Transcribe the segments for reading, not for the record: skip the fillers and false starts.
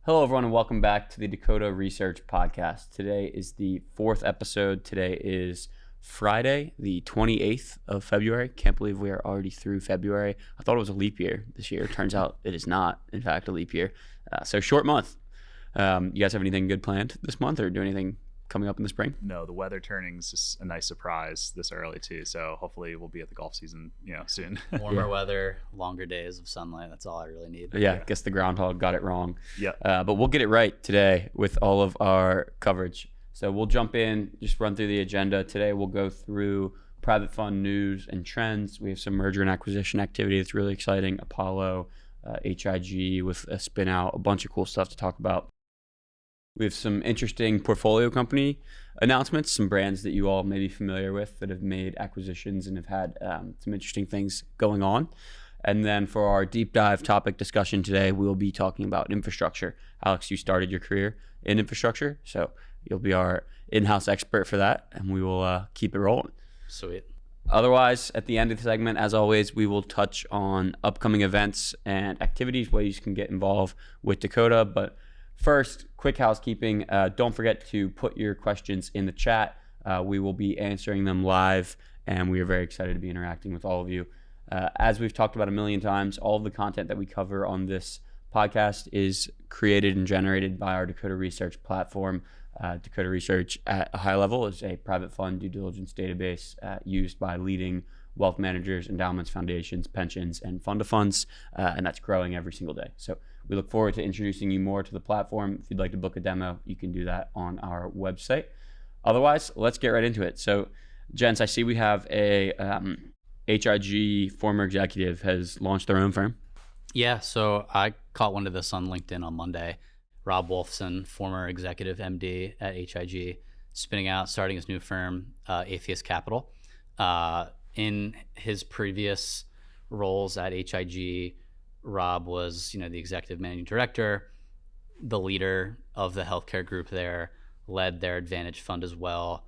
Hello, everyone, and welcome back to the Dakota Research Podcast. Today is the fourth episode. Today is Friday, the 28th of February. Can't believe we are already through February. I thought it was a leap year this year. Turns out it is not, in fact, a leap year. So short month. You guys have anything good planned this month or do anything coming up in the spring? No, the weather turning is just a nice surprise this early too. So hopefully we'll be at the golf season, soon. Warmer weather, longer days of sunlight. That's all I really need. Yeah, I guess the groundhog got it wrong. Yeah. But we'll get it right today with all of our coverage. So we'll jump in, just run through the agenda. Today we'll go through private fund news and trends. We have some merger and acquisition activity that's really exciting. Apollo, HIG with a spin out, a bunch of cool stuff to talk about. We have some interesting portfolio company announcements, some brands that you all may be familiar with that have made acquisitions and have had some interesting things going on. And then for our deep dive topic discussion today, we'll be talking about infrastructure. Alex, you started your career in infrastructure, so you'll be our in-house expert for that, and we will keep it rolling. Sweet. Otherwise, at the end of the segment, as always, we will touch on upcoming events and activities, ways you can get involved with Dakota. But first, quick housekeeping. Don't forget to put your questions in the chat. We will be answering them live, and we are very excited to be interacting with all of you. As we've talked about a million times, all of the content that we cover on this podcast is created and generated by our Dakota Research platform. Dakota Research at a high level is a private fund due diligence database used by leading wealth managers, endowments, foundations, pensions, and fund of funds, and that's growing every single day. So we look forward to introducing you more to the platform. If you'd like to book a demo, you can do that on our website. Otherwise, let's get right into it. So, gents, I see we have a HIG former executive has launched their own firm. Yeah, so I caught wind of this on LinkedIn on Monday. Rob Wolfson, former executive MD at HIG, starting his new firm, Atheist Capital. In his previous roles at HIG, Rob was, the executive managing director, the leader of the healthcare group there, led their Advantage Fund as well,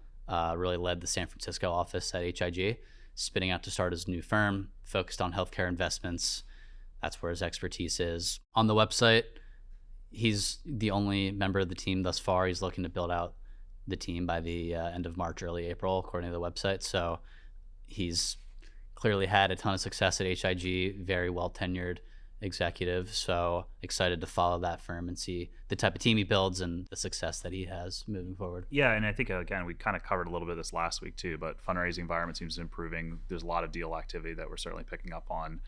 really led the San Francisco office at HIG, spinning out to start his new firm, focused on healthcare investments. That's where his expertise is. On the website, he's the only member of the team thus far. He's looking to build out the team by the end of March, early April, according to the website. So he's clearly had a ton of success at HIG, very well tenured executive. So excited to follow that firm and see the type of team he builds and the success that he has moving forward. Yeah, and I think, again, we kind of covered a little bit of this last week too, but fundraising environment seems improving. There's a lot of deal activity that we're certainly picking up on.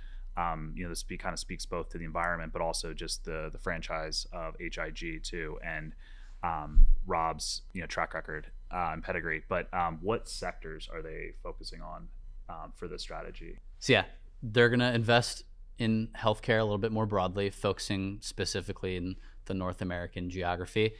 This kind of speaks both to the environment, but also just the franchise of HIG too, and Rob's track record and pedigree. But what sectors are they focusing on for this strategy? So yeah, they're going to invest in healthcare a little bit more broadly, focusing specifically in the North American geography,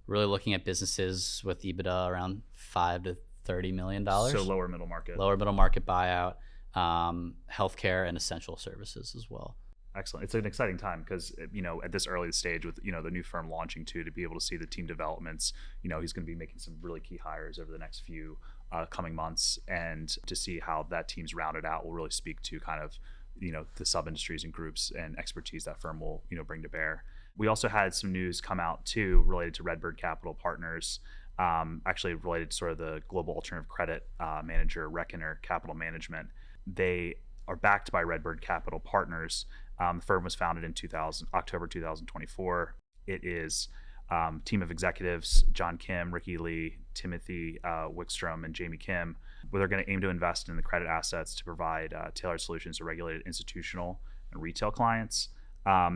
really looking at businesses with EBITDA around $5 to $30 million. So lower middle market buyout, healthcare and essential services as well. Excellent. It's an exciting time because, at this early stage with, the new firm launching too, to be able to see the team developments, he's going to be making some really key hires over the next few coming months, and to see how that team's rounded out will really speak to kind of, the sub-industries and groups and expertise that firm will, bring to bear. We also had some news come out too related to Redbird Capital Partners, actually related to sort of the global alternative credit manager, Reckoner Capital Management. They are backed by Redbird Capital Partners. The firm was founded in October 2024. It is a team of executives, John Kim, Ricky Lee, Timothy Wickstrom, and Jamie Kim, where they're going to aim to invest in the credit assets to provide tailored solutions to regulated institutional and retail clients.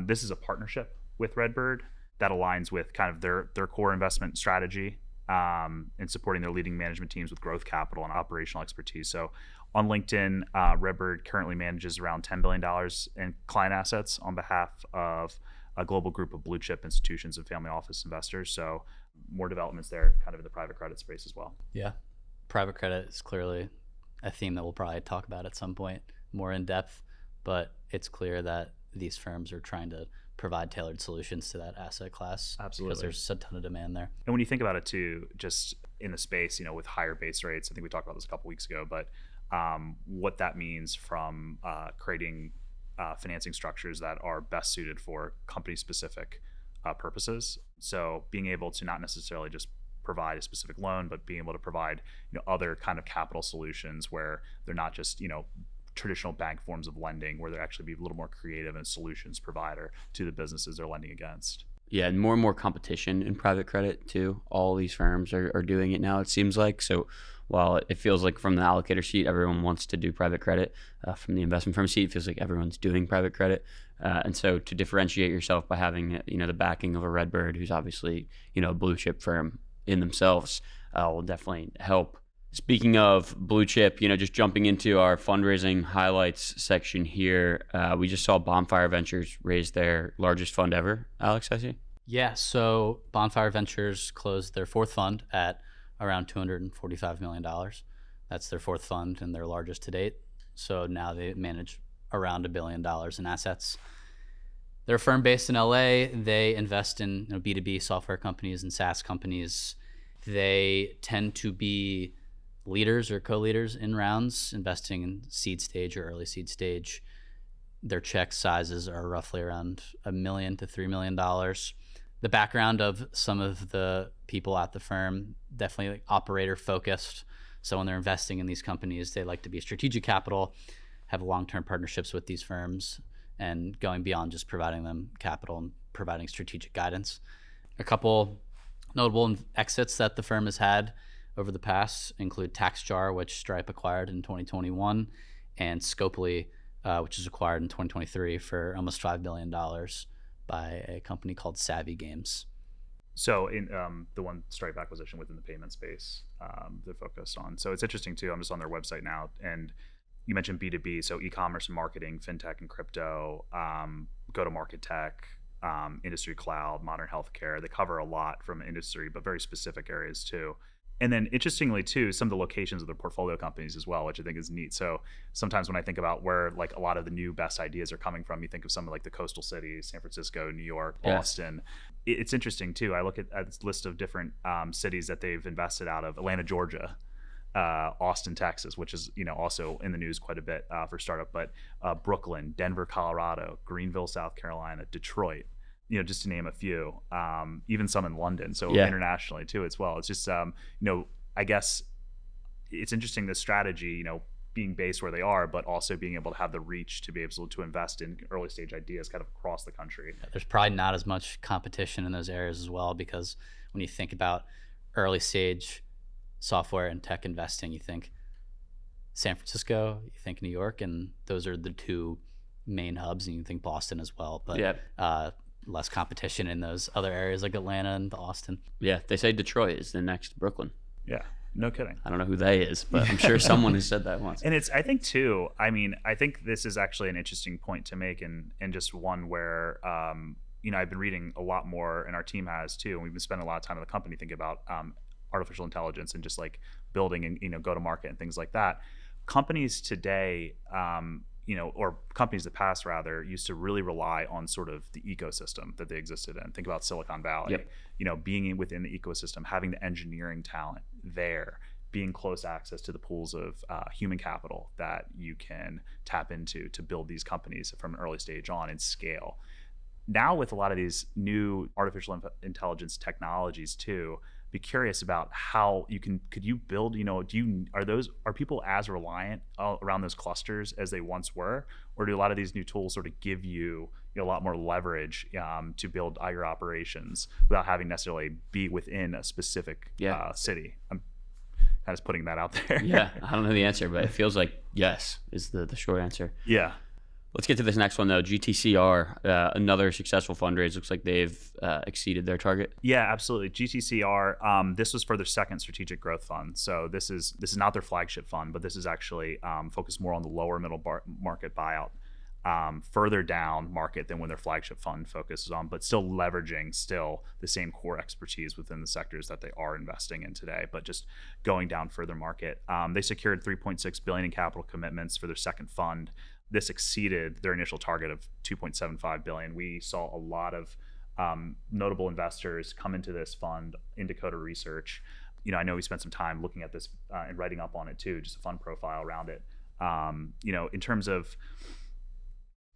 This is a partnership with Redbird that aligns with kind of their core investment strategy in supporting their leading management teams with growth capital and operational expertise. So on LinkedIn, Redbird currently manages around $10 billion in client assets on behalf of a global group of blue chip institutions and family office investors. So more developments there kind of in the private credit space as well. Yeah. Private credit is clearly a theme that we'll probably talk about at some point more in depth, but it's clear that these firms are trying to provide tailored solutions to that asset class. Absolutely. Because there's a ton of demand there. And when you think about it too, just in the space, with higher base rates, I think we talked about this a couple weeks ago, but what that means from creating financing structures that are best suited for company specific purposes. So being able to not necessarily just provide a specific loan, but being able to provide other kind of capital solutions where they're not just traditional bank forms of lending, where they're actually be a little more creative and solutions provider to the businesses they're lending against. Yeah, and more competition in private credit too. All these firms are doing it now, it seems like. So while it feels like from the allocator seat, everyone wants to do private credit, from the investment firm seat, it feels like everyone's doing private credit. And so to differentiate yourself by having the backing of a Redbird, who's obviously a blue chip firm in themselves, will definitely help. Speaking of blue chip, just jumping into our fundraising highlights section here, we just saw Bonfire Ventures raise their largest fund ever. Alex, I see. Yeah, so Bonfire Ventures closed their fourth fund at around $245 million. That's their fourth fund and their largest to date. So now they manage around $1 billion in assets. They're a firm based in LA. They invest in B2B software companies and SaaS companies. They tend to be leaders or co-leaders in rounds, investing in seed stage or early seed stage. Their check sizes are roughly around $1 million to $3 million. The background of some of the people at the firm, definitely operator focused. So when they're investing in these companies, they like to be strategic capital, have long-term partnerships with these firms, and going beyond just providing them capital and providing strategic guidance. A couple notable exits that the firm has had over the past include TaxJar, which Stripe acquired in 2021, and Scopely, which was acquired in 2023 for almost $5 billion by a company called Savvy Games. So in the one Stripe acquisition within the payment space, they're focused on. So it's interesting too. I'm just on their website now, and you mentioned B2B, so e-commerce and marketing, fintech and crypto, go-to-market tech, industry cloud, modern healthcare. They cover a lot from industry, but very specific areas too. And then interestingly too, some of the locations of their portfolio companies as well, which I think is neat. So sometimes when I think about where like a lot of the new best ideas are coming from, you think of some of like the coastal cities, San Francisco, New York, Boston. Yeah. It's interesting too. I look at this list of different cities that they've invested out of: Atlanta, Georgia, Austin, Texas, which is also in the news quite a bit for startup, but Brooklyn, Denver, Colorado, Greenville, South Carolina, Detroit. Just to name a few, even some in London, so internationally too as well. It's just, I guess it's interesting, this strategy, being based where they are, but also being able to have the reach to be able to invest in early stage ideas kind of across the country. There's probably not as much competition in those areas as well, because when you think about early stage software and tech investing, you think San Francisco, you think New York, and those are the two main hubs, and you think Boston as well. But less competition in those other areas like Atlanta and Austin. Yeah, they say Detroit is the next Brooklyn. Yeah, no kidding. I don't know who they is, but I'm sure someone has said that once. And it's, I think too, I think this is actually an interesting point to make, and just one where, I've been reading a lot more, and our team has too, and we've been spending a lot of time in the company thinking about artificial intelligence and just like building and go to market and things like that. Companies today, or companies that past rather, used to really rely on sort of the ecosystem that they existed in. Think about Silicon Valley, being within the ecosystem, having the engineering talent there, being close access to the pools of human capital that you can tap into to build these companies from an early stage on and scale. Now with a lot of these new artificial intelligence technologies too, be curious about how could you build, are people as reliant around those clusters as they once were, or do a lot of these new tools sort of give you a lot more leverage to build your operations without having necessarily be within a specific city? I'm kind of putting that out there. Yeah, I don't know the answer, but it feels like yes is the short answer. Yeah. Let's get to this next one though. GTCR, another successful fundraise. Looks like they've exceeded their target. Yeah, absolutely. GTCR. This was for their second strategic growth fund. So this is not their flagship fund, but this is actually focused more on the lower middle market buyout, further down market than when their flagship fund focuses on, but still leveraging the same core expertise within the sectors that they are investing in today, but just going down further market. They secured $3.6 billion in capital commitments for their second fund. This exceeded their initial target of $2.75 billion. We saw a lot of notable investors come into this fund in Dakota Research. I know we spent some time looking at this and writing up on it too, just a fund profile around it. In terms of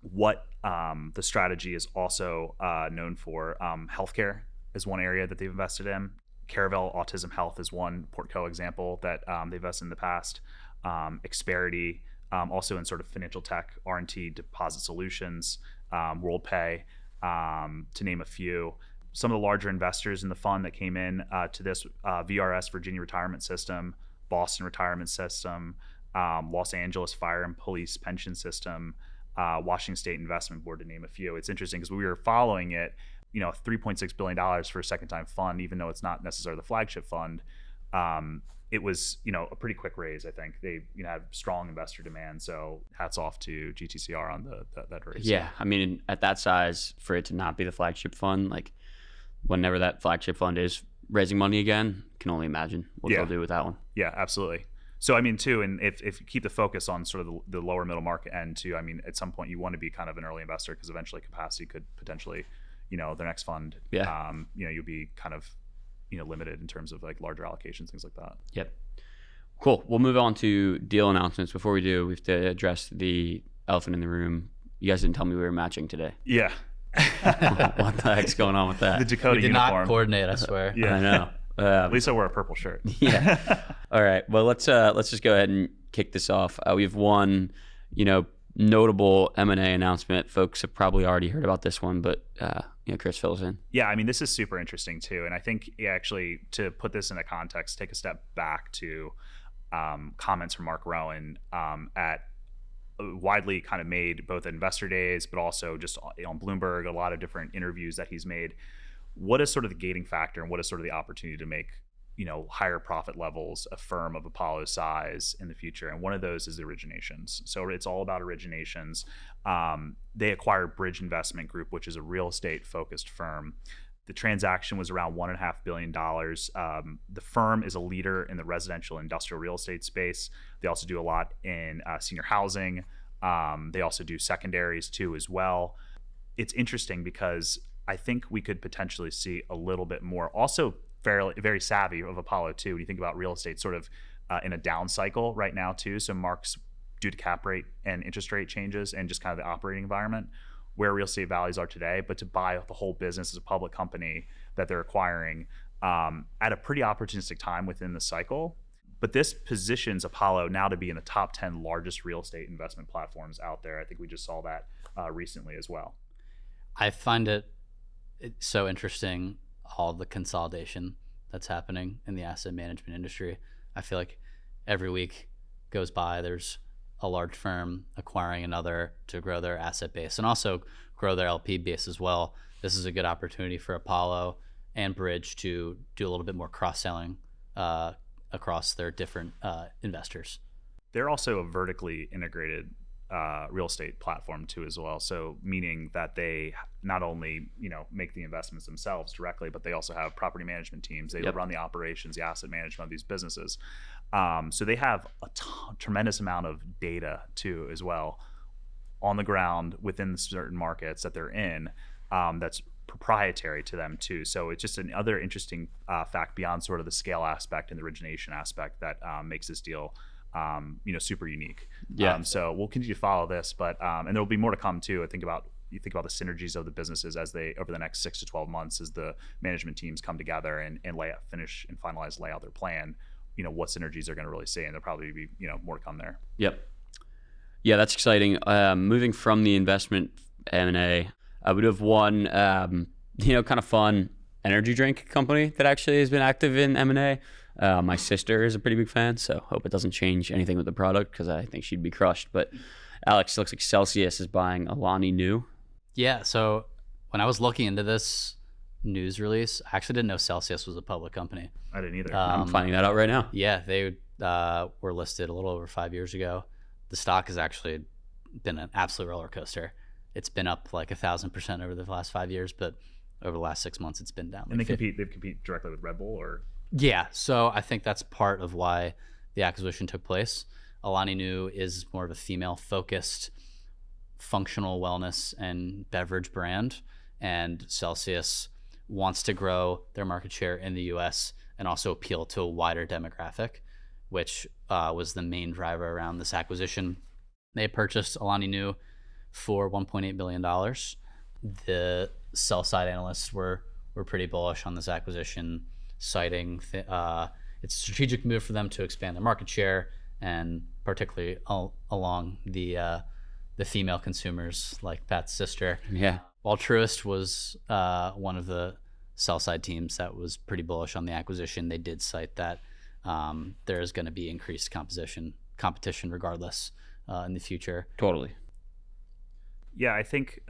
what the strategy is also known for. Healthcare is one area that they've invested in. Caravel Autism Health is one Portco example that they've invested in the past. Xperity, also in sort of financial tech, R&T, deposit solutions, WorldPay, to name a few. Some of the larger investors in the fund that came in to this, VRS, Virginia Retirement System, Boston Retirement System, Los Angeles Fire and Police Pension System, Washington State Investment Board, to name a few. It's interesting because we were following it, $3.6 billion for a second-time fund, even though it's not necessarily the flagship fund. It was, a pretty quick raise. I think they, have strong investor demand. So hats off to GTCR on that raise. Yeah, I mean, at that size, for it to not be the flagship fund, like whenever that flagship fund is raising money again, can only imagine what they'll do with that one. Yeah, absolutely. So I mean, too, and if you keep the focus on sort of the lower middle market end too, I mean, at some point you want to be kind of an early investor because eventually capacity could potentially, their next fund, you'll be kind of, limited in terms of like larger allocations, things like that. Yep. Cool. We'll move on to deal announcements. Before we do, we have to address the elephant in the room. You guys didn't tell me we were matching today. Yeah. What the heck's going on with that? The Dakota we did uniform. not coordinate, I swear. Yeah, I know. At least I wear a purple shirt. Yeah. All right. Well, let's just go ahead and kick this off. We have one, notable M&A announcement. Folks have probably already heard about this one, but Chris fills in. Yeah, I mean, this is super interesting too, and I think actually to put this into context, take a step back to comments from Mark Rowan at widely kind of made both at investor days, but also just on Bloomberg, a lot of different interviews that he's made. What is sort of the gating factor, and what is sort of the opportunity to make higher profit levels a firm of Apollo's size in the future? And one of those is the originations. So it's all about originations. They acquired Bridge Investment Group, which is a real estate focused firm. The transaction was around $1.5 billion. The firm is a leader in the residential industrial real estate space. They also do a lot in senior housing. They also do secondaries too as well. It's interesting because I think we could potentially see a little bit more. Also, very savvy of Apollo too. When you think about real estate, sort of in a down cycle right now too. So Mark's due to cap rate and interest rate changes and just kind of the operating environment where real estate values are today. But to buy the whole business as a public company that they're acquiring at a pretty opportunistic time within the cycle. But this positions Apollo now to be in the top 10 largest real estate investment platforms out there. I think we just saw that recently as well. I find it so interesting, all the consolidation that's happening in the asset management industry. I feel like every week goes by, there's a large firm acquiring another to grow their asset base and also grow their LP base as well. This is a good opportunity for Apollo and Bridge to do a little bit more cross-selling across their different investors. They're also a vertically integrated real estate platform too as well. So meaning that they not only make the investments themselves directly, but they also have property management teams. They run the operations, the asset management of these businesses. So they have a tremendous amount of data too as well on the ground within certain markets that they're in. That's proprietary to them too. So it's just another interesting fact beyond sort of the scale aspect and the origination aspect that makes this deal super unique. Yeah. So we'll continue to follow this, but and there will be more to come too. You think about the synergies of the businesses as they over the next 6 to 12 months as the management teams come together and lay out their plan. What synergies they're going to really see, and there'll probably be more to come there. Yep. Yeah, that's exciting. Moving from the investment M&A, we do have one kind of fun energy drink company that actually has been active in M&A. My sister is a pretty big fan, so hope it doesn't change anything with the product because I think she'd be crushed. But Alex, looks like Celsius is buying Alani Nu. Yeah, so when I was looking into this news release, I actually didn't know Celsius was a public company. I didn't either. I'm finding that out right now. Yeah, they were listed a little over 5 years ago. The stock has actually been an absolute roller coaster. It's been up like 1,000% over the last 5 years, but over the last 6 months, it's been down. And they compete directly with Red Bull, or? Yeah, so I think that's part of why the acquisition took place. Alani Nu is more of a female-focused functional wellness and beverage brand, and Celsius wants to grow their market share in the US and also appeal to a wider demographic, which was the main driver around this acquisition. They purchased Alani Nu for $1.8 billion. The sell side analysts were pretty bullish on this acquisition, citing it's a strategic move for them to expand their market share, and particularly along the female consumers like Pat's sister. Yeah. While Truist was one of the sell side teams that was pretty bullish on the acquisition, they did cite that there is going to be increased competition regardless in the future. Totally. Yeah, I think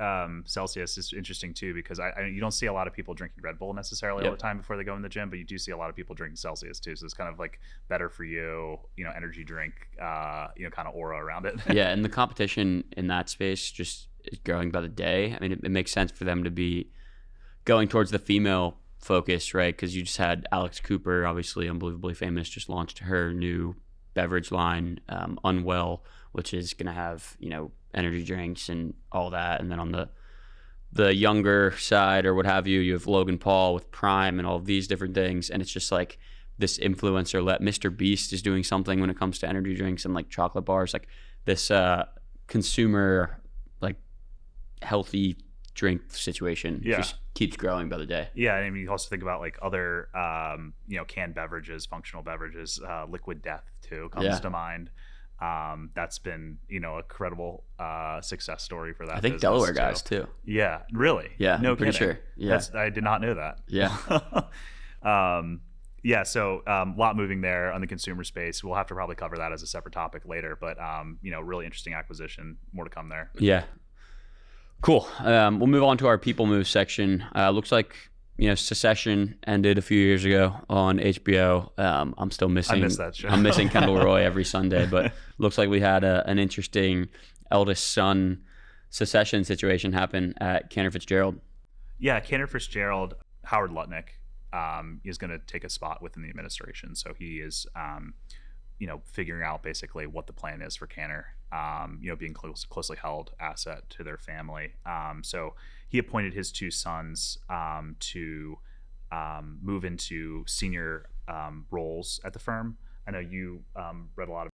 Celsius is interesting too, because you don't see a lot of people drinking Red Bull necessarily all the time before they go in the gym, but you do see a lot of people drinking Celsius too. So it's kind of like better for you, energy drink, kind of aura around it. Yeah, and the competition in that space just is growing by the day. I mean, it makes sense for them to be going towards the female focus, right? Because you just had Alex Cooper, obviously unbelievably famous, just launched her new beverage line, Unwell, which is going to have, energy drinks and all that. And then on the younger side or what have you, you have Logan Paul with Prime and all of these different things. And it's just like this influencer Mr. Beast is doing something when it comes to energy drinks and like chocolate bars, like this consumer, like healthy drink situation just keeps growing by the day. Yeah, I mean, you also think about like other, canned beverages, functional beverages, Liquid Death too comes to mind. That's been, a credible success story for that. I think Delaware guys too. Yeah, really? Yeah, no pretty kidding. sure. Yeah, I did not know that. Yeah. So a lot moving there on the consumer space. We'll have to probably cover that as a separate topic later, but really interesting acquisition. More to come there. Yeah. Cool. We'll move on to our people move section. Looks like Secession ended a few years ago on HBO. I'm still missing. I miss that show. I'm missing Kendall Roy every Sunday, but looks like we had an interesting eldest son Secession situation happen at Cantor Fitzgerald. Yeah, Cantor Fitzgerald, Howard Lutnick is going to take a spot within the administration. So he is, figuring out basically what the plan is for Cantor, being closely held asset to their family. So he appointed his two sons to move into senior roles at the firm. I know you read a lot